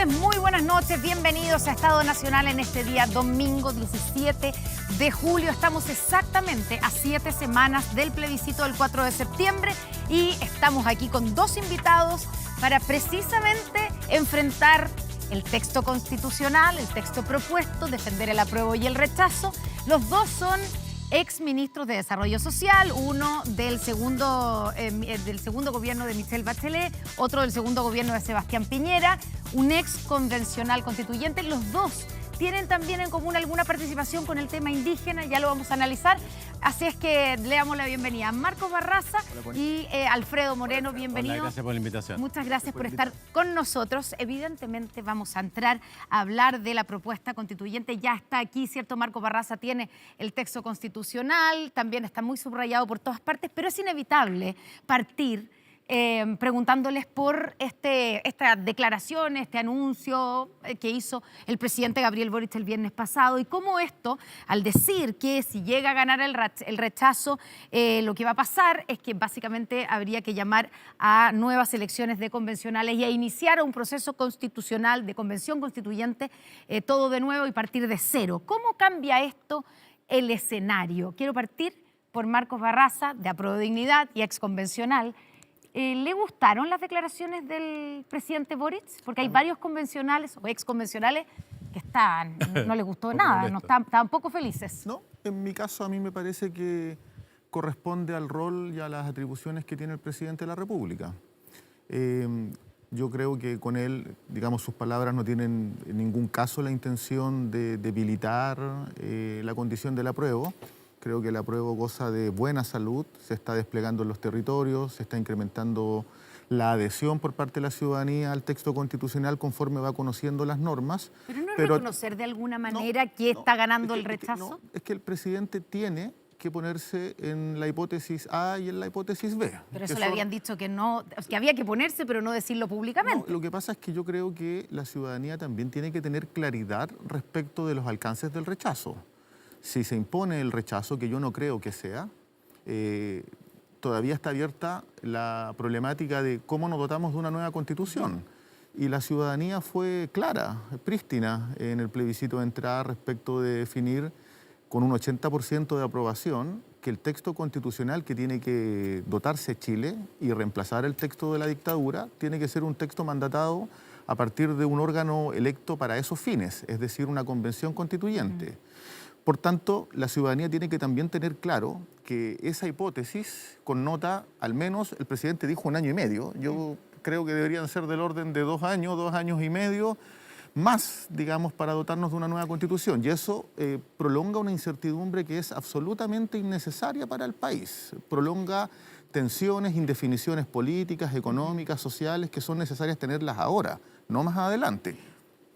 ustedes, muy buenas noches, bienvenidos a Estado Nacional en este día domingo 17 de julio. Estamos exactamente a 7 semanas del plebiscito del 4 de septiembre y estamos aquí con dos invitados para precisamente enfrentar el texto constitucional, el texto propuesto, defender el apruebo y el rechazo. Los dos son exministros de Desarrollo Social, uno del segundo gobierno de Michelle Bachelet, otro del segundo gobierno de Sebastián Piñera, un ex convencional constituyente. Los dos tienen también en común alguna participación con el tema indígena, ya lo vamos a analizar. Así es que le damos la bienvenida a Marcos Barraza y Alfredo Moreno, bienvenidos. Hola, gracias por la invitación. Muchas gracias por estar con nosotros. Evidentemente vamos a entrar a hablar de la propuesta constituyente. Ya está aquí, ¿cierto? Marcos Barraza tiene el texto constitucional, también está muy subrayado por todas partes, pero es inevitable partir preguntándoles por esta declaración, este anuncio que hizo el presidente Gabriel Boric el viernes pasado y cómo esto, al decir que si llega a ganar el rechazo, lo que va a pasar es que básicamente habría que llamar a nuevas elecciones de convencionales y a iniciar un proceso constitucional de convención constituyente, todo de nuevo y partir de cero. ¿Cómo cambia esto el escenario? Quiero partir por Marcos Barraza, de Apruebo Dignidad y exconvencional. ¿Le gustaron las declaraciones del presidente Boric? Porque hay varios convencionales o exconvencionales que no les gustó nada, no estaban poco felices. No, en mi caso a mí me parece que corresponde al rol y a las atribuciones que tiene el presidente de la República. Yo creo que con él, digamos, sus palabras no tienen en ningún caso la intención de debilitar la condición del apruebo. Creo que el apruebo goza de buena salud, se está desplegando en los territorios, se está incrementando la adhesión por parte de la ciudadanía al texto constitucional conforme va conociendo las normas. Pero no es reconocer de alguna manera que está ganando el rechazo. Es que el presidente tiene que ponerse en la hipótesis A y en la hipótesis B. Pero eso le habían dicho que no, que había que ponerse, pero no decirlo públicamente. No, lo que pasa es que yo creo que la ciudadanía también tiene que tener claridad respecto de los alcances del rechazo. Si se impone el rechazo, que yo no creo que sea, todavía está abierta la problemática de cómo nos dotamos de una nueva constitución. Y la ciudadanía fue clara, prístina en el plebiscito de entrada respecto de definir con un 80% de aprobación que el texto constitucional que tiene que dotarse Chile y reemplazar el texto de la dictadura tiene que ser un texto mandatado a partir de un órgano electo para esos fines, es decir, una convención constituyente. Por tanto, la ciudadanía tiene que también tener claro que esa hipótesis connota, al menos el presidente dijo 1 año y medio, yo creo que deberían ser del orden de 2 años, 2 años y medio, más, digamos, para dotarnos de una nueva constitución. Y eso prolonga una incertidumbre que es absolutamente innecesaria para el país. Prolonga tensiones, indefiniciones políticas, económicas, sociales, que son necesarias tenerlas ahora, no más adelante.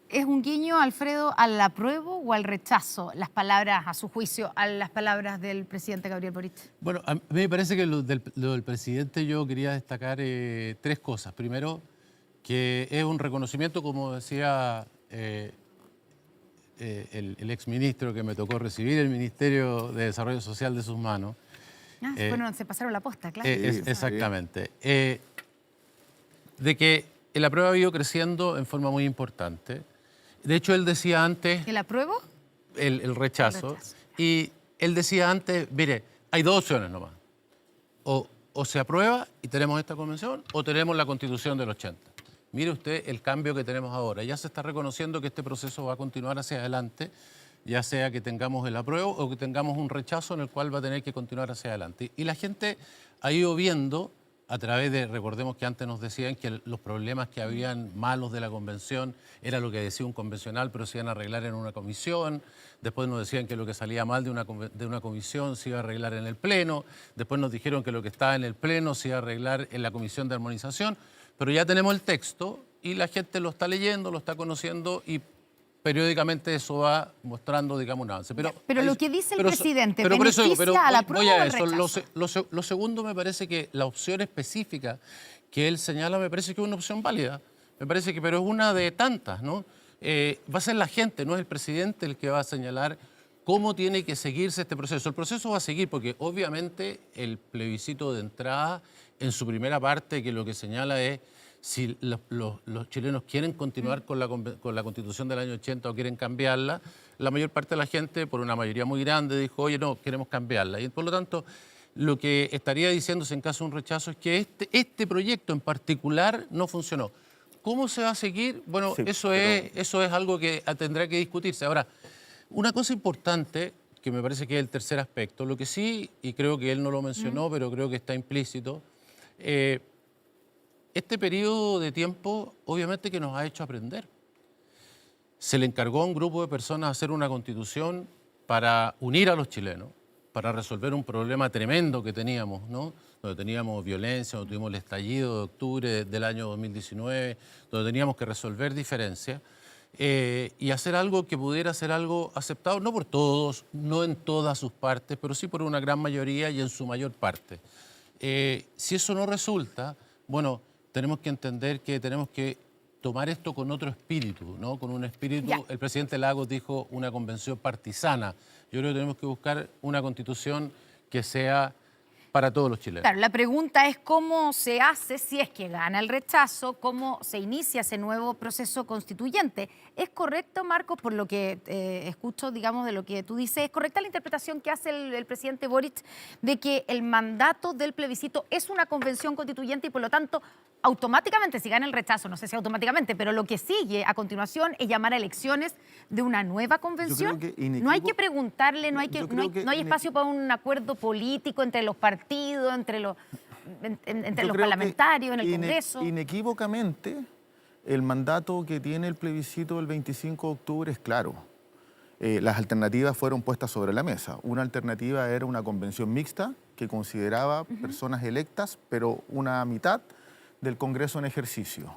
¿Es un guiño, Alfredo, al apruebo o al rechazo, las palabras, a su juicio, a las palabras del presidente Gabriel Boric? Bueno, a mí me parece que lo del presidente yo quería destacar 3 cosas. Primero, que es un reconocimiento, como decía el exministro que me tocó recibir el Ministerio de Desarrollo Social de sus manos. Bueno, se pasaron la posta, claro. Exactamente. De que el apruebo ha ido creciendo en forma muy importante. De hecho, él decía antes... ¿El apruebo? El rechazo. Y él decía antes, mire, hay 2 opciones nomás. O se aprueba y tenemos esta convención, o tenemos la Constitución del 80. Mire usted el cambio que tenemos ahora. Ya se está reconociendo que este proceso va a continuar hacia adelante, ya sea que tengamos el apruebo o que tengamos un rechazo en el cual va a tener que continuar hacia adelante. Y la gente ha ido viendo a través de, recordemos que antes nos decían que los problemas que habían malos de la convención era lo que decía un convencional, pero se iban a arreglar en una comisión. Después nos decían que lo que salía mal de una comisión se iba a arreglar en el Pleno. Después nos dijeron que lo que estaba en el Pleno se iba a arreglar en la Comisión de Armonización. Pero ya tenemos el texto y la gente lo está leyendo, lo está conociendo y periódicamente eso va mostrando, digamos, un avance. Pero lo que dice el presidente beneficia a la prueba o al rechazo. Lo segundo, me parece que la opción específica que él señala me parece que es una opción válida. Me parece que, pero es una de tantas, ¿no? Va a ser la gente, no es el presidente el que va a señalar cómo tiene que seguirse este proceso. El proceso va a seguir porque obviamente el plebiscito de entrada, en su primera parte, que lo que señala es si los chilenos quieren continuar con la Constitución del año 80 o quieren cambiarla, la mayor parte de la gente, por una mayoría muy grande, dijo, oye, no, queremos cambiarla. Y por lo tanto, lo que estaría diciéndose en caso de un rechazo es que este proyecto en particular no funcionó. ¿Cómo se va a seguir? Bueno, Sí, eso es algo que tendrá que discutirse. Ahora, una cosa importante, que me parece que es el tercer aspecto, lo que sí, y creo que él no lo mencionó, pero creo que está implícito, este periodo de tiempo obviamente que nos ha hecho aprender. Se le encargó a un grupo de personas hacer una constitución para unir a los chilenos, para resolver un problema tremendo que teníamos, ¿no? Donde teníamos violencia, donde tuvimos el estallido de octubre del año 2019, donde teníamos que resolver diferencias y hacer algo que pudiera ser algo aceptado, no por todos, no en todas sus partes, pero sí por una gran mayoría y en su mayor parte. Si eso no resulta, bueno, tenemos que entender que tenemos que tomar esto con otro espíritu, ¿no? Con un espíritu, el presidente Lagos dijo una convención partisana. Yo creo que tenemos que buscar una constitución que sea para todos los chilenos. Claro, la pregunta es cómo se hace si es que gana el rechazo, cómo se inicia ese nuevo proceso constituyente. ¿Es correcto, Marcos, por lo que escucho, digamos, de lo que tú dices, es correcta la interpretación que hace el presidente Boric de que el mandato del plebiscito es una convención constituyente y por lo tanto automáticamente, si gana el rechazo, no sé si automáticamente, pero lo que sigue a continuación es llamar a elecciones de una nueva convención? No hay que preguntarle, no hay espacio para un acuerdo político entre los partidos, entre los parlamentarios, en el Congreso. Inequívocamente, el mandato que tiene el plebiscito del 25 de octubre es claro. Las alternativas fueron puestas sobre la mesa. Una alternativa era una convención mixta que consideraba personas electas, pero una mitad del Congreso en ejercicio.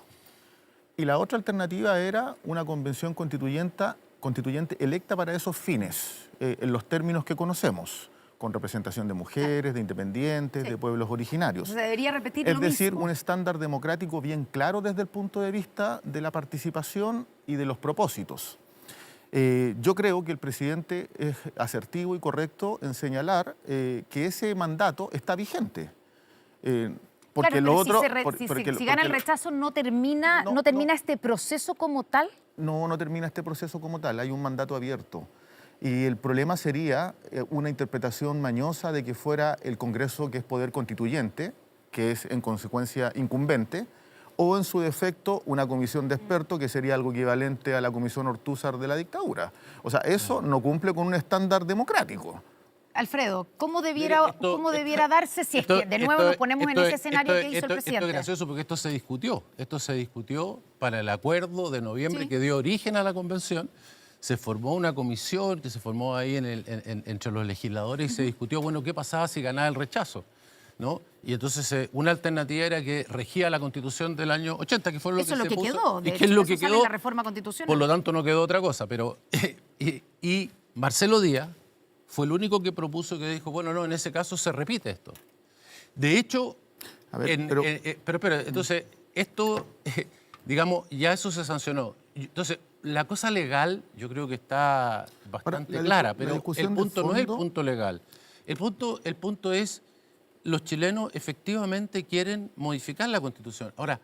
Y la otra alternativa era una convención constituyente electa para esos fines, en los términos que conocemos, con representación de mujeres, de independientes, de pueblos originarios. Se debería repetir es lo decir, mismo. un estándar democrático bien claro desde el punto de vista de la participación y de los propósitos. Yo creo que el presidente es asertivo y correcto en señalar que ese mandato está vigente. Porque claro, lo otro, si gana el rechazo, ¿no termina este proceso como tal? No termina este proceso como tal. Hay un mandato abierto. Y el problema sería una interpretación mañosa de que fuera el Congreso, que es poder constituyente, que es en consecuencia incumbente, o en su defecto una comisión de expertos, que sería algo equivalente a la comisión Ortúzar de la dictadura. O sea, eso no cumple con un estándar democrático. Alfredo, ¿cómo debiera darse si es que de nuevo nos ponemos en ese escenario que hizo el presidente? Esto es gracioso porque esto se discutió para el acuerdo de noviembre que dio origen a la convención. Se formó una comisión que se formó ahí entre los legisladores y se discutió, bueno, ¿qué pasaba si ganaba el rechazo? ¿No? Y entonces una alternativa era que regía la Constitución del año 80, que fue lo que se puso. Eso es lo que quedó, de hecho, eso sale en la reforma constitucional. Por lo tanto, no quedó otra cosa. Pero, y Marcelo Díaz fue el único que propuso, que dijo, bueno, no, en ese caso se repite esto. De hecho, entonces, esto, digamos, ya eso se sancionó. Entonces, la cosa legal yo creo que está bastante clara, pero el punto no es el punto legal. El punto es, los chilenos efectivamente quieren modificar la Constitución. Ahora,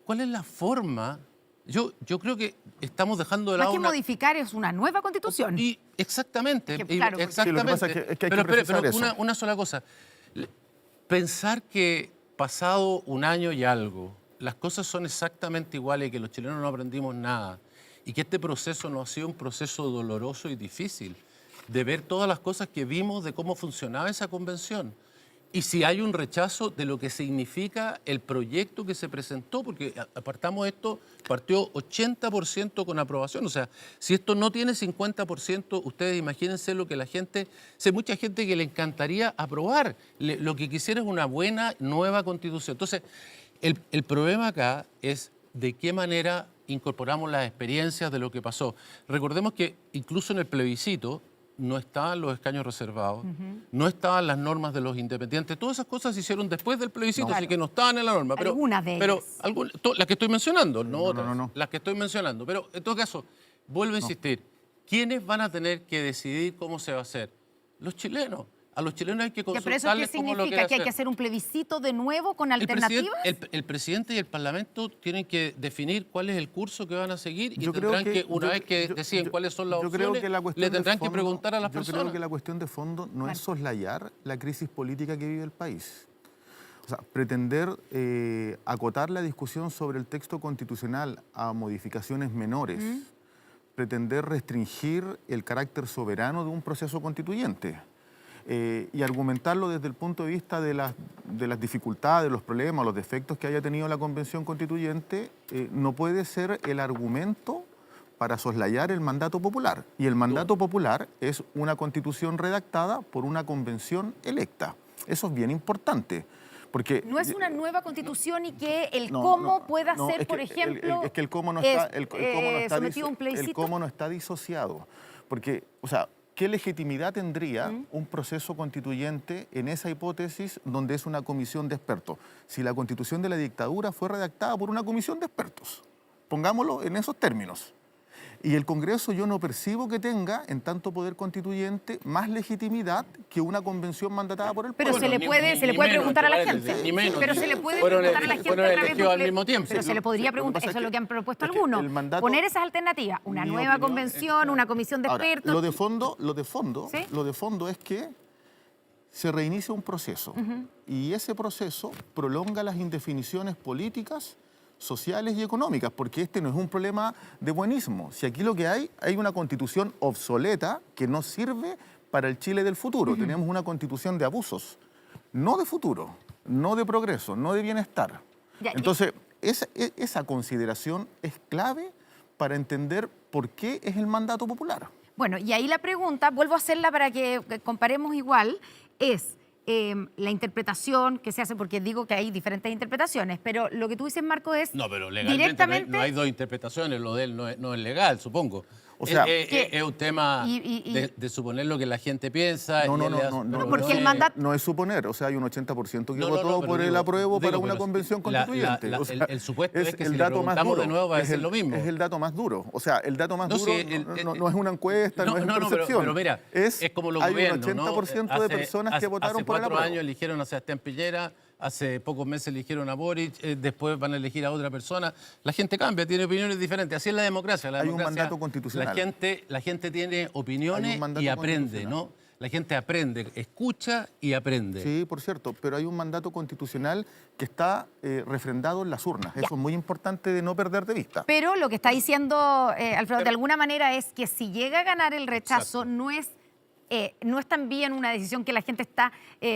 ¿cuál es la forma? Yo creo que estamos dejando de lado... Más que modificar, es una nueva Constitución. Exactamente. Claro, exactamente. Sí, lo que pasa es que hay que precisar eso. Una sola cosa. Pensar que pasado un año y algo, las cosas son exactamente iguales y que los chilenos no aprendimos nada y que este proceso no ha sido un proceso doloroso y difícil de ver todas las cosas que vimos de cómo funcionaba esa convención. Y si hay un rechazo de lo que significa el proyecto que se presentó, porque apartamos esto, partió 80% con aprobación. O sea, si esto no tiene 50%, ustedes imagínense lo que la gente... Hay mucha gente que le encantaría aprobar. Lo que quisiera es una buena, nueva constitución. Entonces, el problema acá es de qué manera incorporamos las experiencias de lo que pasó. Recordemos que incluso en el plebiscito no estaban los escaños reservados, no estaban las normas de los independientes. Todas esas cosas se hicieron después del plebiscito, así que no estaban en la norma. Pero, algunas de ellas. Las que estoy mencionando, no otras. No. Las que estoy mencionando. Pero en todo caso, vuelvo a insistir, ¿quiénes van a tener que decidir cómo se va a hacer? Los chilenos. A los chilenos hay que ¿Pero eso qué consultarles cómo lo significa? quieren ¿Que hay que hacer. hacer un plebiscito de nuevo con alternativas? El presidente y el Parlamento tienen que definir cuál es el curso que van a seguir y Yo creo tendrán que, una yo- vez que yo- deciden yo- cuáles son las yo creo opciones, que la cuestión le de tendrán que fondo- preguntar a las Yo personas. creo que la cuestión de fondo no es soslayar la crisis política que vive el país. O sea, pretender acotar la discusión sobre el texto constitucional a modificaciones menores, pretender restringir el carácter soberano de un proceso constituyente y argumentarlo desde el punto de vista de las dificultades, los problemas, los defectos que haya tenido la Convención Constituyente, no puede ser el argumento para soslayar el mandato popular. Y el mandato popular es una constitución redactada por una convención electa. Eso es bien importante. Porque No es una nueva constitución y que el no, cómo no, pueda no, ser, es que por ejemplo, es que el cómo no está, sometido a un plebiscito. el cómo no está disociado. Porque, o sea, ¿qué legitimidad tendría un proceso constituyente en esa hipótesis donde es una comisión de expertos? Si la constitución de la dictadura fue redactada por una comisión de expertos, pongámoslo en esos términos. Y el Congreso yo no percibo que tenga, en tanto poder constituyente, más legitimidad que una convención mandatada por el Pero pueblo. se le puede preguntar a la gente. Ni menos. Pero se le puede Fueron preguntar a la gente fueron a través de elegidos un al mismo tiempo. Pero se le podría preguntar, pasa eso es es lo que han propuesto es que algunos. el mandato- Poner esas alternativas, una Mi nueva opinión convención, una comisión de Ahora, expertos. lo de ¿Sí? fondo es que se reinicia un proceso y ese proceso prolonga las indefiniciones políticas, sociales y económicas, porque este no es un problema de buenismo. Si aquí lo que hay una constitución obsoleta que no sirve para el Chile del futuro. Tenemos una constitución de abusos, no de futuro, no de progreso, no de bienestar. Ya, Entonces, esa consideración es clave para entender por qué es el mandato popular. Bueno, y ahí la pregunta, vuelvo a hacerla para que comparemos igual, es la interpretación que se hace, porque digo que hay diferentes interpretaciones, pero lo que tú dices, Marco, es No, pero legalmente directamente... no hay dos interpretaciones, lo de él no es legal, supongo. O sea, es un tema y- de suponer lo que la gente piensa. No, y no, él le no, hace- no, No, porque el es- mandato- no es suponer, o sea, hay un 80% que No, votó pero por el digo, apruebo para una pero convención constituyente. O sea, el supuesto es que si el le dato más preguntamos duro, de nuevo va a es ser el- lo mismo. Es el dato más duro. O sea, el dato más No, duro sí, no es una encuesta, no es una percepción. pero mira, es como los hay gobiernos, un 80% ¿no? de personas que votaron por el Hace 4 apruebo. años eligieron a Sebastián Piñera, hace pocos meses eligieron a Boric, después van a elegir a otra persona. La gente cambia, tiene opiniones diferentes. Así es la democracia. La Hay un democracia, mandato constitucional. La gente tiene opiniones Hay un mandato y aprende, constitucional. ¿no? La gente aprende, escucha y aprende. Sí, por cierto, pero hay un mandato constitucional que está refrendado en las urnas. Eso es muy importante de no perder de vista. Pero lo que está diciendo Alfredo, de alguna manera, es que si llega a ganar el rechazo, no es también una decisión que la gente está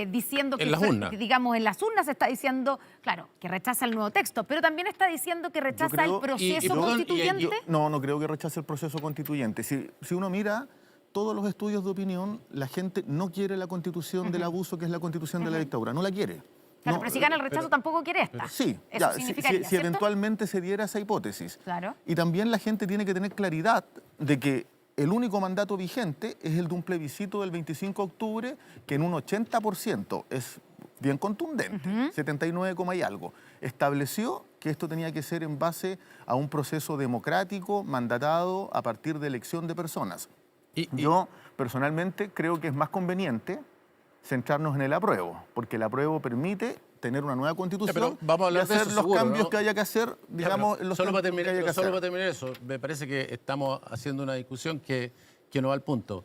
diciendo que En las urnas. digamos, en las urnas se está diciendo, claro, que rechaza el nuevo texto, pero también está diciendo que rechaza creo- el proceso perdón, constituyente. No creo que rechace el proceso constituyente. Si uno mira todos los estudios de opinión, la gente no quiere la constitución del abuso, que es la constitución de la dictadura. No la quiere. Claro, No, pero si gana el rechazo tampoco quiere esta. Sí, Eso ya, significaría, si ¿cierto? eventualmente se diera esa hipótesis. Claro. Y también la gente tiene que tener claridad de que el único mandato vigente es el de un plebiscito del 25 de octubre, que en un 80% es bien contundente, 79, y algo, estableció que esto tenía que ser en base a un proceso democrático mandatado a partir de elección de personas. Yo personalmente creo que es más conveniente centrarnos en el apruebo, porque el apruebo permite tener una nueva constitución pero vamos a hablar y de hacer eso los seguro, cambios ¿no? que haya que hacer, digamos, en los solo para tiempos que haya que solo hacer. para terminar eso, me parece que estamos haciendo una discusión que no va al punto.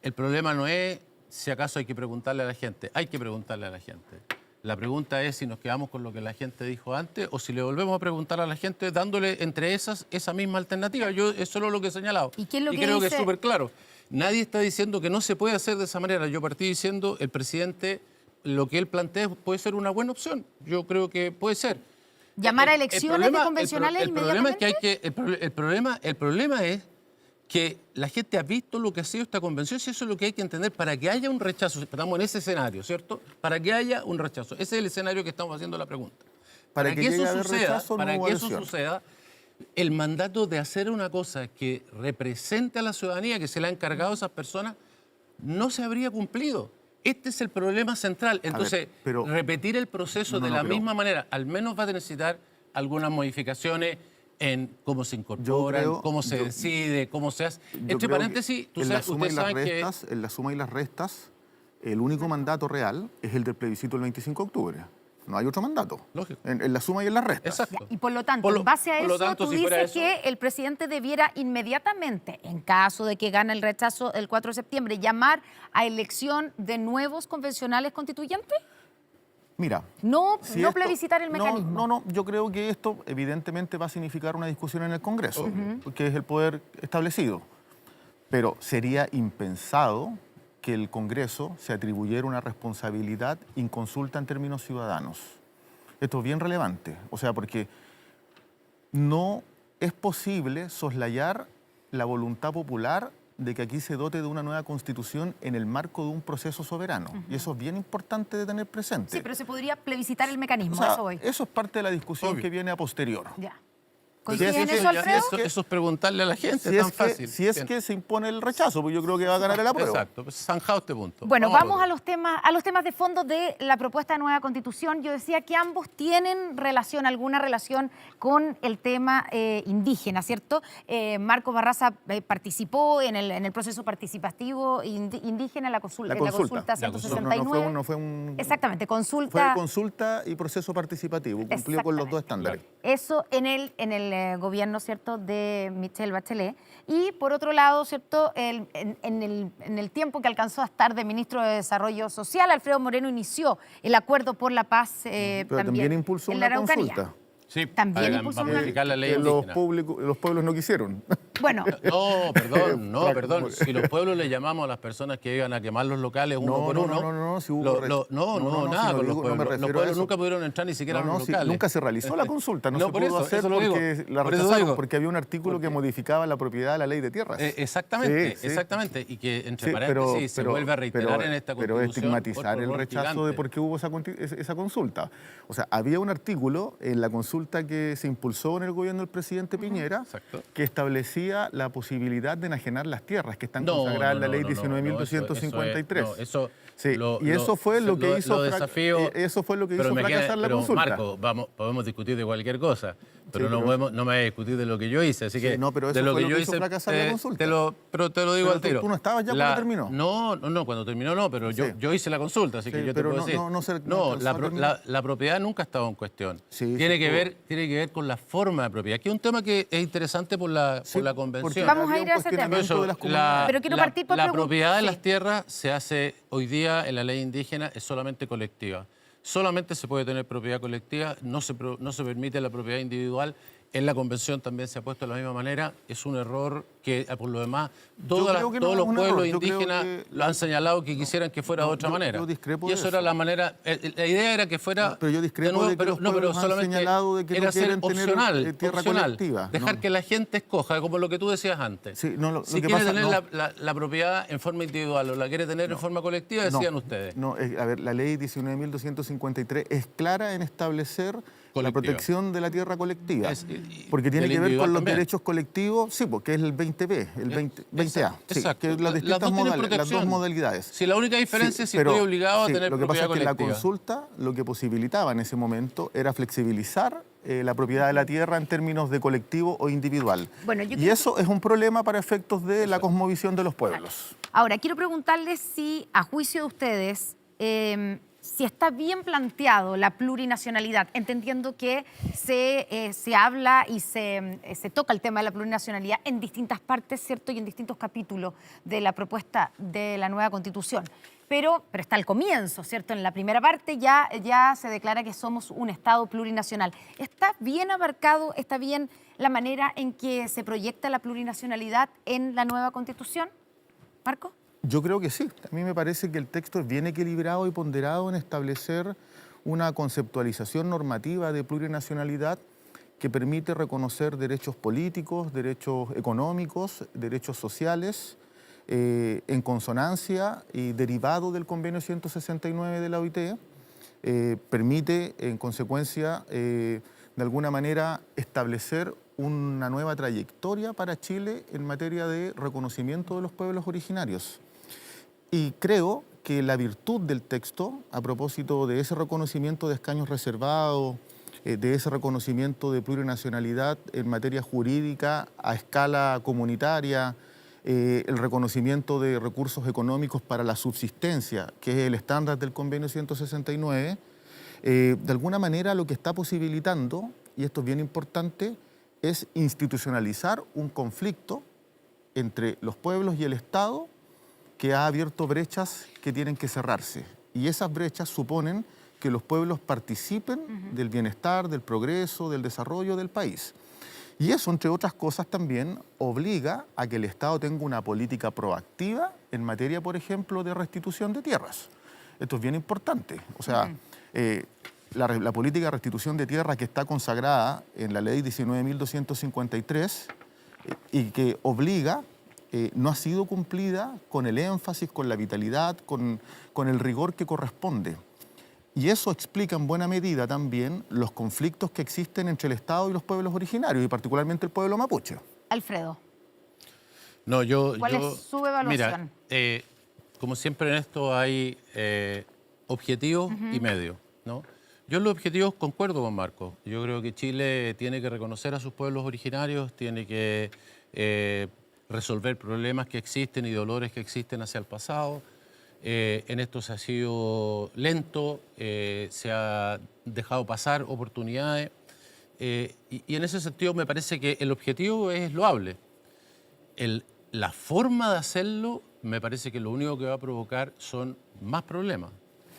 El problema no es si acaso hay que preguntarle a la gente, hay que preguntarle a la gente. La pregunta es si nos quedamos con lo que la gente dijo antes o si le volvemos a preguntar a la gente dándole entre esas esa misma alternativa. Yo es solo lo que he señalado. ¿Y qué es lo que creo que dice? es súper claro. Nadie está diciendo que no se puede hacer de esa manera. Yo partí diciendo el presidente, lo que él plantea puede ser una buena opción. Yo creo que puede ser. Llamar a elecciones de convencionales el problema es que inmediatamente. el problema es que la gente ha visto lo que ha sido esta convención, y eso es lo que hay que entender para que haya un rechazo. Estamos en ese escenario, ¿cierto? Para que haya un rechazo. Ese es el escenario que estamos haciendo la pregunta. Para que llegue a haber suceda, rechazo, no para hubo que eso adhesión. suceda, el mandato de hacer una cosa que represente a la ciudadanía, que se le ha encargado a esas personas, no se habría cumplido. Este es el problema central. Entonces, pero- repetir el proceso No, de no, la pero- misma manera, al menos va a necesitar algunas modificaciones en cómo se incorporan, creo- cómo se yo- decide, cómo se hace. Yo Entre creo paréntesis, que en la suma y ustedes las saben que... restas, en la suma y las restas, el único mandato real es el del plebiscito del 25 de octubre. No hay otro mandato. Lógico. En la suma y en la resta. Exacto. Y por lo tanto, en base a por lo eso, tanto, tú si fuera dices eso- que el presidente debiera inmediatamente, en caso de que gane el rechazo el 4 de septiembre, llamar a elección de nuevos convencionales constituyentes. Mira, No, si no esto- plebiscitar el mecanismo. No, yo creo que esto evidentemente va a significar una discusión en el Congreso, que es el poder establecido. Pero sería impensado que el Congreso se atribuyera una responsabilidad inconsulta en términos ciudadanos. Esto es bien relevante, o sea, porque no es posible soslayar la voluntad popular de que aquí se dote de una nueva constitución en el marco de un proceso soberano. Y eso es bien importante de tener presente. Sí, pero se podría plebiscitar el mecanismo, O sea, a eso voy. eso es parte de la discusión Obvio. que viene a posterior. Ya. Sí, ¿Coincide sí, en sí, eso, ya, Alfredo? Eso es preguntarle a la gente, Si es tan es, que, fácil. si es que se impone el rechazo, pues yo creo que va a ganar el apruebo. Exacto, pues zanjado este punto. Bueno, vamos otro. a los temas de fondo de la propuesta de nueva constitución. Yo decía que ambos tienen relación, alguna relación con el tema indígena, ¿cierto? Marco Barraza participó en el proceso participativo indígena, en la consulta La consulta. 169. No fue un... Exactamente, Fue consulta. consulta y proceso participativo. Cumplió con los dos estándares. Eso en el gobierno, ¿cierto?, de Michelle Bachelet. Y por otro lado, ¿cierto?, en el tiempo que alcanzó a estar de ministro de Desarrollo Social, Alfredo Moreno inició el acuerdo por la paz Pero también impulsó en la una Araucanía. consulta. Sí, También para impulsó modificar la ley Que los indígena. pueblos no quisieron. Bueno, No, perdón. Si los pueblos le llamamos a las personas que iban a quemar los locales uno No, por no, uno. no, si hubo nada si con los no me pueblos. Los refiero a pueblos eso. nunca pudieron entrar ni siquiera a los Sí, locales. nunca se realizó la consulta, no se por pudo eso, hacer eso lo digo. porque la Por eso rechazaron, digo. porque había un artículo que modificaba la propiedad de la ley de tierras. Exactamente, Sí, sí. exactamente. Y que, entre Sí, paréntesis, se vuelve a reiterar pero- en esta pero constitución. estigmatizar otro el error rechazo de gigante. por qué hubo esa consulta. O sea, había un artículo en la consulta que se impulsó en el gobierno del presidente Piñera Exacto. que establecía la posibilidad de enajenar las tierras que están No, consagradas en la no, ley no, no, no, 19.253. no, eso, Sí, y eso fue lo que hizo eso fue lo que hizo fracasar la consulta. Marco, podemos discutir de cualquier cosa, pero Sí, no me voy a discutir de lo que yo hice. Así Sí, que no, pero de eso lo fue que lo yo que hizo hice, fracasar la consulta. pero te lo digo Pero al tiro. tú no estabas ya cuando terminó. No, cuando terminó no, pero Sí. yo hice la consulta, así que Sí, yo te pero puedo no- decir. no se alcanzó a terminar. La propiedad nunca ha estado en cuestión. Sí, tiene sí, que ver con la forma de propiedad, que es un tema que es interesante por la porque convención. Vamos a había ir un a ese tema. cuestionamiento de las comunidades. Pero quiero partir por la pregun- propiedad de sí. las tierras se hace hoy día en la ley indígena, es solamente colectiva. Solamente se puede tener propiedad colectiva, no se permite la propiedad individual. En la convención también se ha puesto de la misma manera. Es un error que, por lo demás, creo que no todos es los un pueblos error. Yo creo indígenas que lo han señalado que quisieran que fuera de otra manera. yo discrepo y de eso eso. era la manera. La idea era que fuera. Pero yo discrepo nuevo, de que los pueblos han solamente señalado de que no era ser quieren tener, opcional, tierra opcional. colectiva. Dejar No. que la gente escoja, como lo que tú decías antes. Sí, no, lo si que quiere pasa- tener no. la propiedad en forma individual o la quiere tener en forma colectiva, decían ustedes. No, a ver, la ley 19.253 es clara en establecer la protección de la tierra colectiva. del Porque tiene que ver individual con los también. derechos colectivos, sí, porque es el 20B, el 20A. Sí, Exacto. que es las Las distintas dos tienen las dos protección. modalidades. Si la única diferencia es si pero- estoy obligado sí, a tener lo que pasa propiedad es que la colectiva. consulta lo que posibilitaba en ese momento era flexibilizar la propiedad de la tierra en términos de colectivo o individual. Bueno, yo y creo eso es un problema para efectos de la cosmovisión de los pueblos. Ahora, quiero preguntarles si, a juicio de ustedes, si está bien planteado la plurinacionalidad, entendiendo que se habla y se toca el tema de la plurinacionalidad en distintas partes, ¿cierto? Y en distintos capítulos de la propuesta de la nueva Constitución. Pero está al comienzo, ¿cierto? En la primera parte ya se declara que somos un Estado plurinacional. ¿Está bien abarcado, está bien la manera en que se proyecta la plurinacionalidad en la nueva Constitución? ¿Marco? Yo creo que sí. A mí me parece que el texto es bien equilibrado y ponderado en establecer una conceptualización normativa de plurinacionalidad que permite reconocer derechos políticos, derechos económicos, derechos sociales, en consonancia y derivado del convenio 169 de la OIT, permite en consecuencia de alguna manera establecer una nueva trayectoria para Chile en materia de reconocimiento de los pueblos originarios. Y creo que la virtud del texto, a propósito de ese reconocimiento de escaños reservados, de ese reconocimiento de plurinacionalidad en materia jurídica a escala comunitaria, el reconocimiento de recursos económicos para la subsistencia, que es el estándar del convenio 169, de alguna manera lo que está posibilitando, y esto es bien importante, es institucionalizar un conflicto entre los pueblos y el Estado que ha abierto brechas que tienen que cerrarse. Y esas brechas suponen que los pueblos participen del bienestar, del progreso, del desarrollo del país. Y eso, entre otras cosas, también obliga a que el Estado tenga una política proactiva en materia, por ejemplo, de restitución de tierras. Esto es bien importante. O sea, la política de restitución de tierra que está consagrada en la ley 19.253 y que obliga, no ha sido cumplida con el énfasis, con la vitalidad, con el rigor que corresponde. Y eso explica en buena medida también los conflictos que existen entre el Estado y los pueblos originarios, y particularmente el pueblo mapuche. Alfredo. No, ¿Cuál es su evaluación? Mira, como siempre en esto hay objetivos y medios, ¿no? Yo en los objetivos concuerdo con Marco. Yo creo que Chile tiene que reconocer a sus pueblos originarios, tiene que resolver problemas que existen y dolores que existen hacia el pasado. En esto se ha sido lento, se ha dejado pasar oportunidades y en ese sentido me parece que el objetivo es loable. La forma de hacerlo me parece que lo único que va a provocar son más problemas.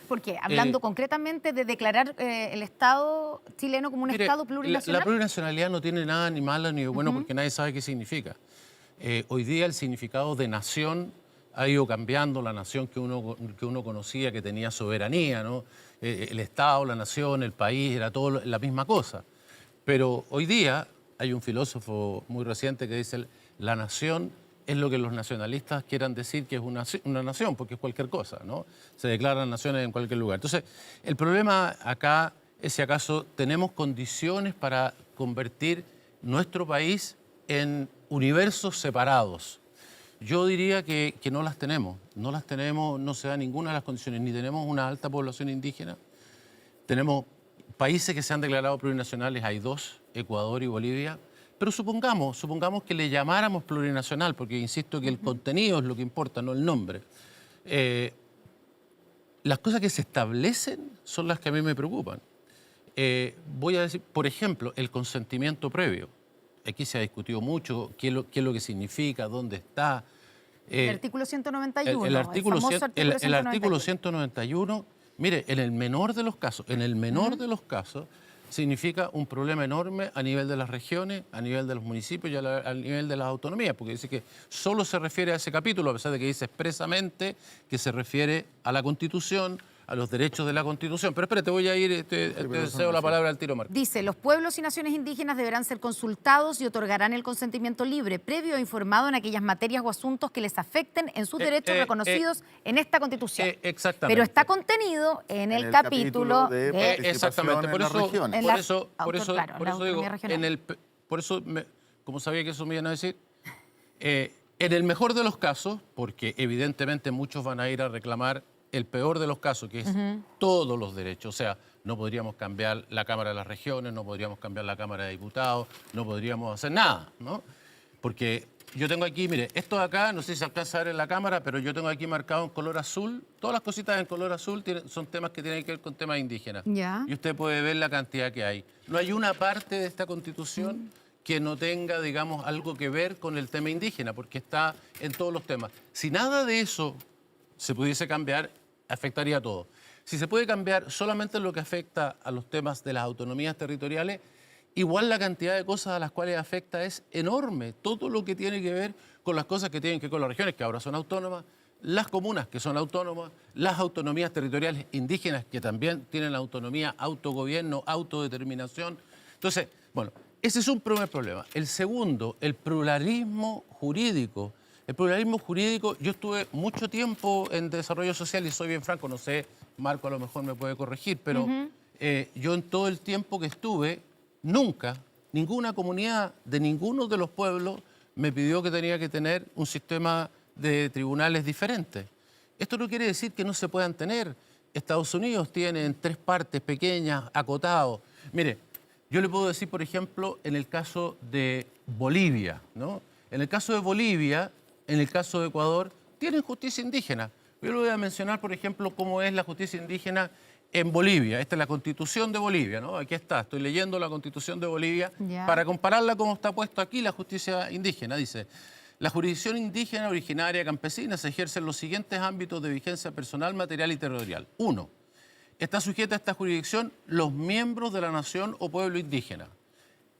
¿Por qué? Hablando concretamente de declarar el Estado chileno como un Estado plurinacional. La plurinacionalidad no tiene nada ni malo ni bueno porque nadie sabe qué significa. Hoy día el significado de nación ha ido cambiando. La nación que uno conocía, que tenía soberanía, ¿no? El Estado, la nación, el país, era todo la misma cosa. Pero hoy día hay un filósofo muy reciente que dice la nación es lo que los nacionalistas quieran decir que es una nación, porque es cualquier cosa, ¿no? Se declaran naciones en cualquier lugar. Entonces, el problema acá es si acaso tenemos condiciones para convertir nuestro país en universos separados. Yo diría que no las tenemos, no se da ninguna de las condiciones, ni tenemos una alta población indígena, tenemos países que se han declarado plurinacionales, hay dos, Ecuador y Bolivia, pero supongamos que le llamáramos plurinacional, porque insisto que el contenido es lo que importa, no el nombre. Las cosas que se establecen son las que a mí me preocupan. Voy a decir, por ejemplo, el consentimiento previo. Aquí se ha discutido mucho qué es lo que significa, dónde está. El artículo 191. El artículo 191, mire, en el menor de los casos, significa un problema enorme a nivel de las regiones, a nivel de los municipios y a nivel de las autonomías, porque dice que solo se refiere a ese capítulo, a pesar de que dice expresamente que se refiere a la Constitución, a los derechos de la Constitución. Pero espérate, voy a ir, te cedo la palabra al tiro, Marco. Dice, los pueblos y naciones indígenas deberán ser consultados y otorgarán el consentimiento libre, previo e informado en aquellas materias o asuntos que les afecten en sus derechos reconocidos en esta Constitución. Exactamente. Pero está contenido en el capítulo de exactamente. Por eso, como sabía que eso me iban a decir, en el mejor de los casos, porque evidentemente muchos van a ir a reclamar el peor de los casos, que es todos los derechos. O sea, no podríamos cambiar la Cámara de las Regiones, no podríamos cambiar la Cámara de Diputados, no podríamos hacer nada, ¿no? Porque yo tengo aquí, mire, esto de acá, no sé si se alcanza a ver en la cámara, pero yo tengo aquí marcado en color azul, todas las cositas en color azul son temas que tienen que ver con temas indígenas. Ya. Y usted puede ver la cantidad que hay. No hay una parte de esta Constitución que no tenga, digamos, algo que ver con el tema indígena, porque está en todos los temas. Si nada de eso se pudiese cambiar, afectaría a todo. Si se puede cambiar solamente lo que afecta a los temas de las autonomías territoriales, igual la cantidad de cosas a las cuales afecta es enorme. Todo lo que tiene que ver con las cosas que tienen que ver con las regiones, que ahora son autónomas, las comunas, que son autónomas, las autonomías territoriales indígenas, que también tienen autonomía, autogobierno, autodeterminación. Entonces, bueno, ese es un primer problema. El segundo, el pluralismo jurídico. El pluralismo jurídico, yo estuve mucho tiempo en desarrollo social y soy bien franco, no sé, Marco a lo mejor me puede corregir, pero yo en todo el tiempo que estuve, nunca, ninguna comunidad de ninguno de los pueblos me pidió que tenía que tener un sistema de tribunales diferente. Esto no quiere decir que no se puedan tener. Estados Unidos tiene en 3 partes pequeñas, acotados. Mire, yo le puedo decir, por ejemplo, en el caso de Bolivia, ¿no? En el caso de Bolivia, en el caso de Ecuador, tienen justicia indígena. Yo le voy a mencionar, por ejemplo, cómo es la justicia indígena en Bolivia. Esta es la Constitución de Bolivia, ¿no? Aquí está, estoy leyendo la Constitución de Bolivia para compararla como está puesto aquí la justicia indígena. Dice, la jurisdicción indígena originaria campesina se ejerce en los siguientes ámbitos de vigencia personal, material y territorial. 1. Está sujeta a esta jurisdicción los miembros de la nación o pueblo indígena.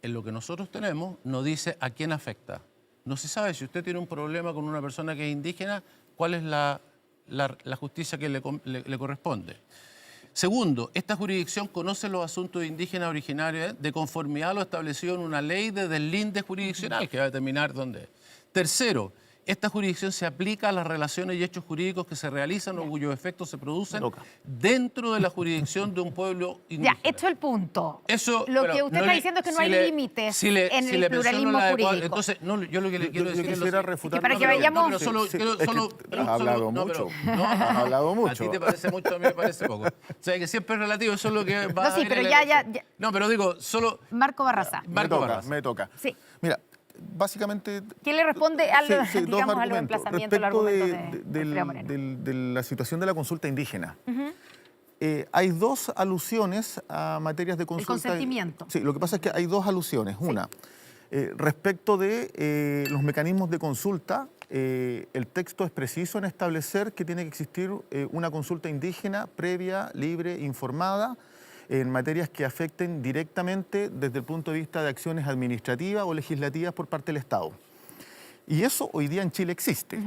En lo que nosotros tenemos no dice a quién afecta. No se sabe si usted tiene un problema con una persona que es indígena, cuál es la justicia que le corresponde. Segundo, esta jurisdicción conoce los asuntos indígenas originarios de conformidad a lo establecido en una ley de deslinde jurisdiccional que va a determinar dónde es. Tercero, esta jurisdicción se aplica a las relaciones y hechos jurídicos que se realizan o cuyos efectos se producen dentro de la jurisdicción de un pueblo indígena. Ya, hecho el punto. Eso, lo que usted está diciendo es que no hay límites en el pluralismo jurídico. Entonces, no, yo lo que le quiero decir es quisiera refutar. para que vayamos... Has hablado mucho. Has hablado mucho. A ti te parece mucho, a mí me parece poco. O sea, que siempre es relativo, eso es lo que va No, sí, pero ya. No, pero digo, solo... Marco Barraza. Me toca. Sí. Mira, básicamente... ¿Qué le responde a los, dos digamos, a los argumentos. emplazamientos, los argumentos de Alfredo Moreno? de la situación de la consulta indígena. Hay dos alusiones a materias de consulta. El consentimiento. Sí, lo que pasa es que hay dos alusiones. Una, respecto de los mecanismos de consulta, el texto es preciso en establecer que tiene que existir una consulta indígena previa, libre, informada, en materias que afecten directamente desde el punto de vista de acciones administrativas o legislativas por parte del Estado. Y eso hoy día en Chile existe.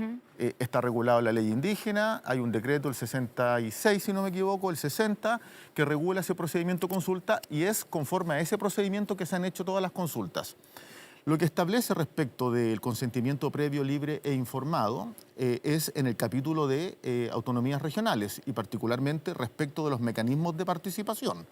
Está regulado en la ley indígena, hay un decreto, el 66, si no me equivoco, el 60, que regula ese procedimiento de consulta y es conforme a ese procedimiento que se han hecho todas las consultas. Lo que establece respecto del consentimiento previo, libre e informado es en el capítulo de autonomías regionales y particularmente respecto de los mecanismos de participación.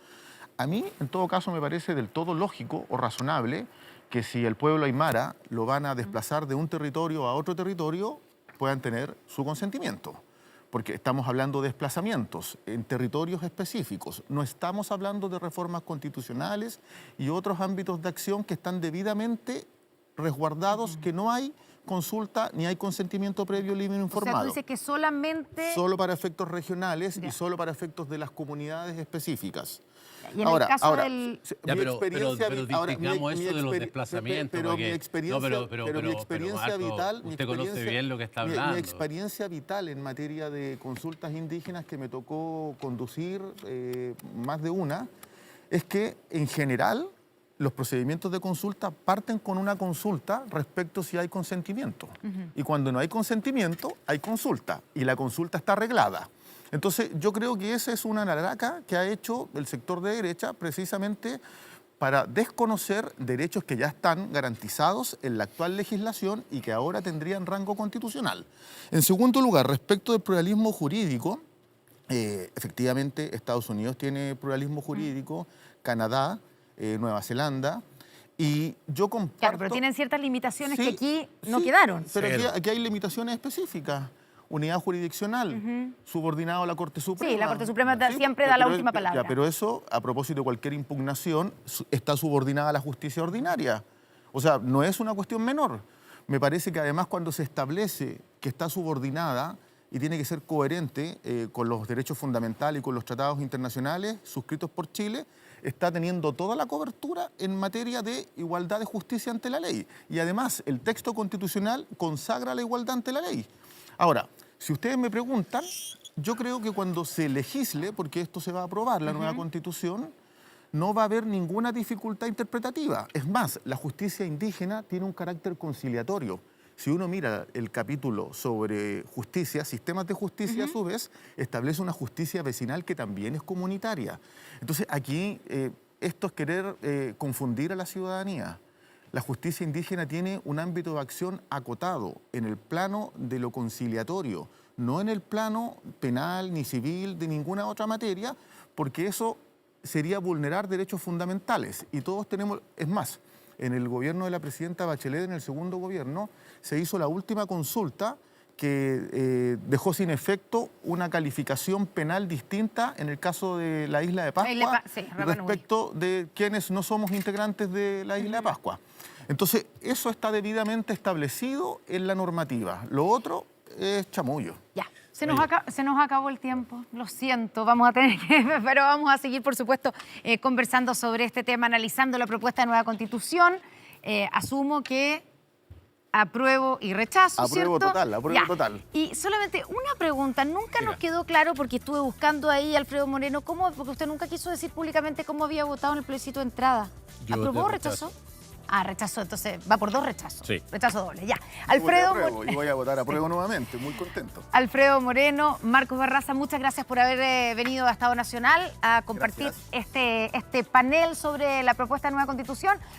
A mí, en todo caso, me parece del todo lógico o razonable que si el pueblo aymara lo van a desplazar de un territorio a otro territorio, puedan tener su consentimiento. Porque estamos hablando de desplazamientos en territorios específicos. No estamos hablando de reformas constitucionales y otros ámbitos de acción que están debidamente resguardados, que no hay consulta ni hay consentimiento previo, libre e informado. O sea, tú dices que solamente... Solo para efectos regionales y solo para efectos de las comunidades específicas. Y en el caso del... pero distingamos eso de los desplazamientos. Pero mi experiencia vital... Usted conoce bien lo que está hablando. Mi experiencia vital en materia de consultas indígenas que me tocó conducir más de una, es que en general los procedimientos de consulta parten con una consulta respecto si hay consentimiento. Y cuando no hay consentimiento, hay consulta. Y la consulta está arreglada. Entonces, yo creo que esa es una naraca que ha hecho el sector de derecha precisamente para desconocer derechos que ya están garantizados en la actual legislación y que ahora tendrían rango constitucional. En segundo lugar, respecto del pluralismo jurídico, efectivamente Estados Unidos tiene pluralismo jurídico, Canadá, Nueva Zelanda, y yo comparto... Claro, pero tienen ciertas limitaciones que aquí no quedaron. Pero aquí hay limitaciones específicas. Unidad jurisdiccional, subordinado a la Corte Suprema. Sí, la Corte Suprema siempre da la última palabra. Pero eso, a propósito de cualquier impugnación, está subordinada a la justicia ordinaria. O sea, no es una cuestión menor. Me parece que además cuando se establece que está subordinada y tiene que ser coherente con los derechos fundamentales y con los tratados internacionales suscritos por Chile, está teniendo toda la cobertura en materia de igualdad de justicia ante la ley. Y además, el texto constitucional consagra la igualdad ante la ley. Ahora, si ustedes me preguntan, yo creo que cuando se legisle, porque esto se va a aprobar, la nueva Constitución, no va a haber ninguna dificultad interpretativa. Es más, la justicia indígena tiene un carácter conciliatorio. Si uno mira el capítulo sobre justicia, sistemas de justicia, a su vez, establece una justicia vecinal que también es comunitaria. Entonces, aquí esto es querer confundir a la ciudadanía. La justicia indígena tiene un ámbito de acción acotado en el plano de lo conciliatorio, no en el plano penal ni civil de ninguna otra materia, porque eso sería vulnerar derechos fundamentales. Y todos tenemos, es más, en el gobierno de la presidenta Bachelet, en el segundo gobierno, se hizo la última consulta que dejó sin efecto una calificación penal distinta en el caso de la isla de Pascua respecto de quienes no somos integrantes de la isla de Pascua. Entonces, eso está debidamente establecido en la normativa. Lo otro es chamullo. Ya, se nos acabó el tiempo, lo siento, vamos a tener que, pero vamos a seguir, por supuesto, conversando sobre este tema, analizando la propuesta de nueva Constitución. Asumo que apruebo y rechazo, Apruebo ¿cierto? total, apruebo Ya. total. Y solamente una pregunta, nunca nos quedó claro, porque estuve buscando ahí, Alfredo Moreno, porque usted nunca quiso decir públicamente cómo había votado en el plebiscito de entrada. Yo ¿Aprobó o voté rechazó? Ah, rechazó, entonces va por 2 rechazos. Sí. Rechazo doble, ya. Y voy a votar apruebo nuevamente, muy contento. Alfredo Moreno, Marcos Barraza, muchas gracias por haber venido a Estado Nacional a compartir este panel sobre la propuesta de nueva Constitución.